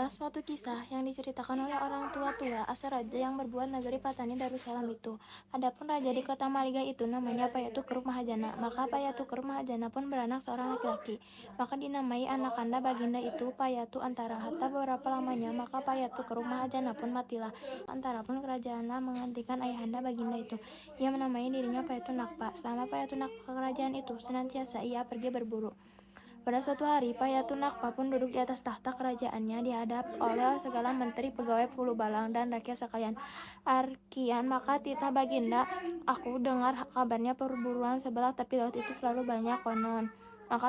Inilah suatu kisah yang diceritakan oleh orang tua-tua asal raja yang berbuat negeri Patani Darussalam itu. Adapun raja di kota Maligai itu namanya Payatuker Mahajana. Maka Payatuker Mahajana pun beranak seorang laki-laki. Maka dinamai anak-anda baginda itu Payatu Antara. Hatta beberapa lamanya maka Payatuker Mahajana pun matilah. Antara pun kerajaanlah menggantikan ayahanda baginda itu. Ia menamai dirinya Payatu Nakpa. Selama Payatu Nakpa kerajaan itu senantiasa ia pergi berburu. Pada suatu hari, Payatu Nakpa pun duduk di atas tahta kerajaannya dihadap oleh segala menteri, pegawai, Hulu Balang, dan rakyat sekalian. Arkian, maka titah baginda, aku dengar kabarnya perburuan sebelah tepi laut itu selalu banyak konon. Maka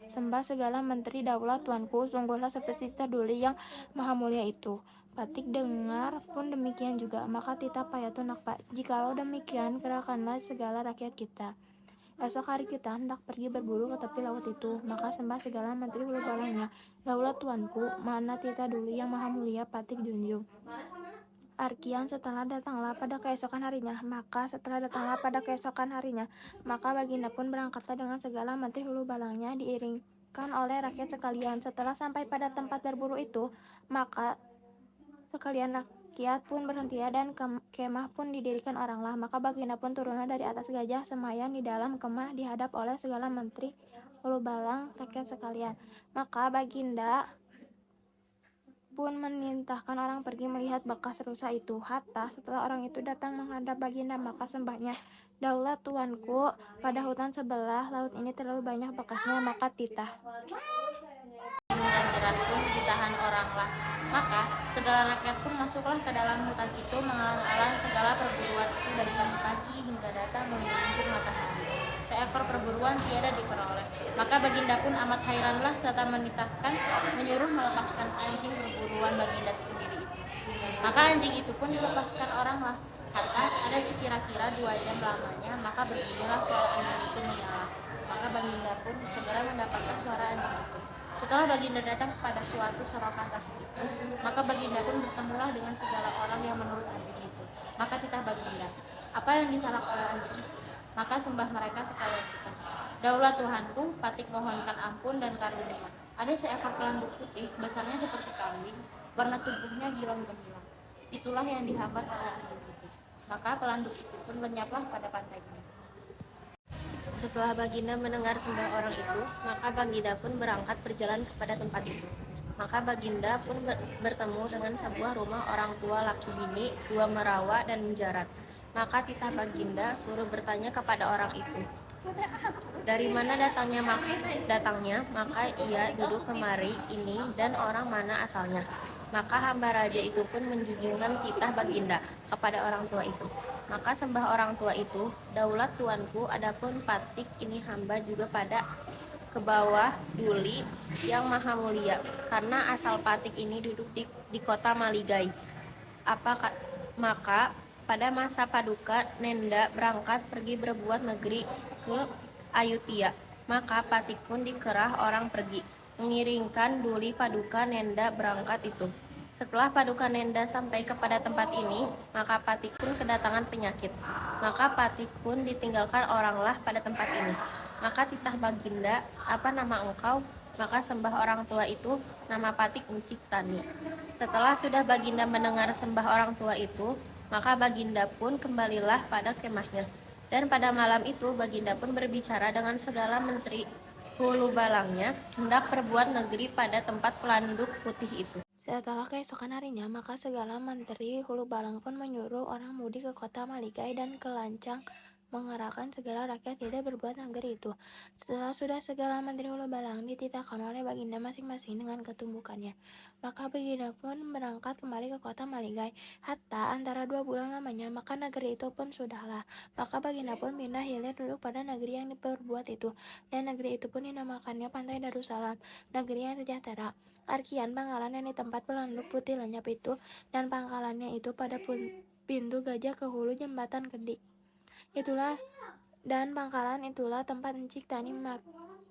sembah segala menteri daulat tuanku, sungguhlah seperti titah Duli yang maha mulia itu. Patik dengar pun demikian juga, maka titah Payatu Nakpa, jikalau demikian, gerakanlah segala rakyat kita. Esok hari kita hendak pergi berburu ke tepi laut itu, maka sembah segala menteri Hulu Balangnya, daulat tuanku, mana titah Duli yang maha mulia, Patik junjung. Arkian setelah datanglah pada keesokan harinya, maka baginda pun berangkatlah dengan segala menteri Hulu Balangnya diiringkan oleh rakyat sekalian. Setelah sampai pada tempat berburu itu, maka sekalian rakyat pun berhenti dan kemah pun didirikan oranglah. Maka baginda pun turunlah dari atas gajah semayang di dalam kemah dihadap oleh segala menteri Hulu Balang rakyat sekalian. Maka baginda pun menintahkan orang pergi melihat bekas rusa itu. Hatta setelah orang itu datang menghadap baginda, maka sembahnya, daulat tuanku, pada hutan sebelah laut ini terlalu banyak bekasnya, maka titah dan jerat pun ditahan oranglah. Maka segala rakyat pun masuklah ke dalam hutan itu, mengalang-alang segala perburuan itu dari pagi-pagi hingga datang menggelincir matahari. Seekor perburuan tiada diperoleh. Maka baginda pun amat hairanlah serta menitahkan menyuruh melepaskan anjing perburuan baginda sendiri itu. Maka anjing itu pun dilepaskan oranglah. Hatta ada sekira-kira 2 jam lamanya, maka berbunyilah suara anjing itu menyala. Maka baginda pun segera mendapatkan suara anjing itu. Setelah baginda datang kepada suatu sorokan tasik itu, maka baginda pun bertemulah dengan segala orang yang menurut anjing itu. Maka titah baginda, apa yang disalak oleh anjing itu? Maka sembah mereka sekalian kita, daulat Tuhanku, Patik mohonkan ampun dan karunia. Ada seekor pelanduk putih, besarnya seperti kambing, warna tubuhnya gilang gemilang. Itulah yang dihambat oleh anjing itu. Maka pelanduk itu pun lenyaplah pada pantai ini. Setelah baginda mendengar sembah orang itu, maka baginda pun berangkat berjalan kepada tempat itu. Maka baginda pun bertemu dengan sebuah rumah orang tua laki bini, 2 merawa dan menjarat. Maka titah baginda suruh bertanya kepada orang itu, dari mana datangnya? Maka ia duduk kemari ini dan orang mana asalnya. Maka hamba raja itu pun menjunjungkan titah baginda kepada orang tua itu. Maka sembah orang tua itu, daulat tuanku, adapun Patik ini hamba juga pada ke bawah Duli yang maha mulia, karena asal Patik ini duduk di kota Maligai. Maka pada masa Paduka Nenda berangkat pergi berbuat negeri ke Ayutthaya, maka Patik pun dikerah orang pergi mengiringkan Duli Paduka Nenda berangkat itu. Setelah Paduka Nenda sampai kepada tempat ini, maka Patik pun kedatangan penyakit. Maka Patik pun ditinggalkan oranglah pada tempat ini. Maka titah baginda, apa nama engkau? Maka sembah orang tua itu, nama Patik Menciktani. Setelah sudah baginda mendengar sembah orang tua itu, maka baginda pun kembalilah pada kemahnya. Dan pada malam itu baginda pun berbicara dengan segala menteri Hulu Balangnya, hendak perbuat negeri pada tempat pelanduk putih itu. Setelah keesokan harinya, maka segala menteri Hulu Balang pun menyuruh orang mudik ke kota Maligai dan ke Lancang mengerahkan segala rakyat tidak berbuat negeri itu. Setelah sudah segala menteri Hulu Balang dititahkan oleh baginda masing-masing dengan ketumbukannya, maka baginda pun berangkat kembali ke kota Maligai. Hatta antara 2 bulan lamanya, maka negeri itu pun sudahlah. Maka baginda pun pindah hilir duduk pada negeri yang diperbuat itu, dan negeri itu pun dinamakannya Pantai Darussalam, negeri yang sejahtera. Arkian pangkalan yang di tempat pelanduk putih lenyap itu, dan pangkalannya itu pada pintu gajah ke hulu jembatan Kedik. Dan pangkalan itulah tempat Encik Tani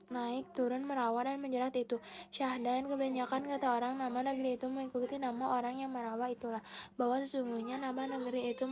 naik turun merawa dan menjerat itu. Syahdan kebanyakan kata orang nama negeri itu mengikuti nama orang yang merawa itulah, bahwa sesungguhnya nama negeri itu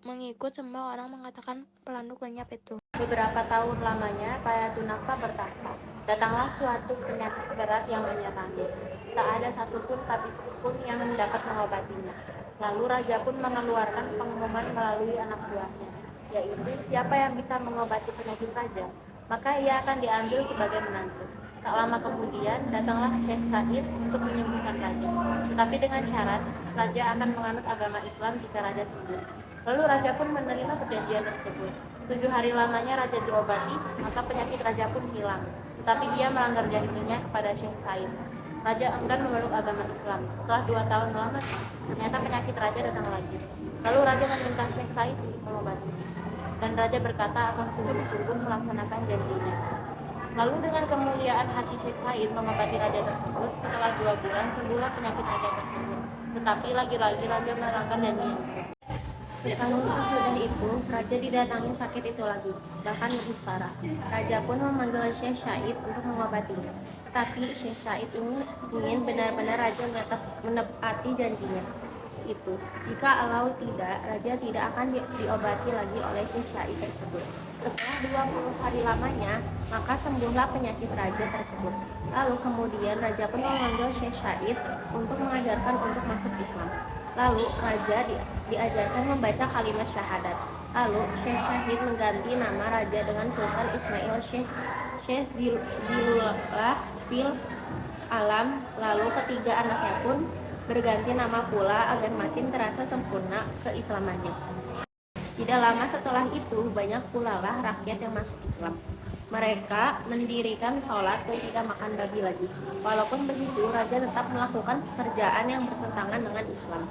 mengikut sembah orang mengatakan pelanduk lenyap itu. Beberapa tahun lamanya Payatu Nakpa bertahta. Datanglah suatu penyakit berat yang menyerangnya. Tak ada satupun tabib pun yang dapat mengobatinya. Lalu raja pun mengeluarkan pengumuman melalui anak buahnya, yaitu siapa yang bisa mengobati penyakit raja, maka ia akan diambil sebagai menantu. Tak lama kemudian datanglah Syekh Said untuk menyembuhkan raja, tetapi dengan syarat raja akan menganut agama Islam jika raja sembuh. Lalu raja pun menerima perjanjian tersebut. 7 hari lamanya raja diobati, maka penyakit raja pun hilang. Tetapi ia melanggar janjinya kepada Syekh Said. Raja enggan memeluk agama Islam. Setelah 2 tahun melamar, ternyata penyakit raja datang lagi. Lalu raja meminta Syekh Said untuk mengobatinya. Dan raja berkata akan sungguh-sungguh melaksanakan janjinya. Lalu dengan kemuliaan hati Syekh Said mengobati raja tersebut, setelah 2 bulan sembuhlah penyakit raja tersebut. Tetapi lagi-lagi raja melanggar janjinya. Lalu sesudah itu, raja didatangi sakit itu lagi, bahkan lebih parah. Raja pun memanggil Syekh Said untuk mengobatinya. Tetapi Syekh Said ingin benar-benar raja menepati janjinya itu. Jika kalau tidak, raja tidak akan diobati lagi oleh Syekh Said tersebut. Setelah 20 hari lamanya, maka sembuhlah penyakit raja tersebut. Lalu kemudian raja pun memanggil Syekh Said untuk mengajarkan untuk masuk Islam. Lalu raja diajarkan membaca kalimat syahadat. Lalu Syekh Said mengganti nama raja dengan Sultan Ismail Syekh Zilullah bil Alam. Lalu ketiga anaknya pun berganti nama pula agar makin terasa sempurna keislamannya. Tidak lama setelah itu, banyak pula lah rakyat yang masuk Islam. Mereka mendirikan sholat dan tidak makan babi lagi. Walaupun begitu, raja tetap melakukan pekerjaan yang bertentangan dengan Islam.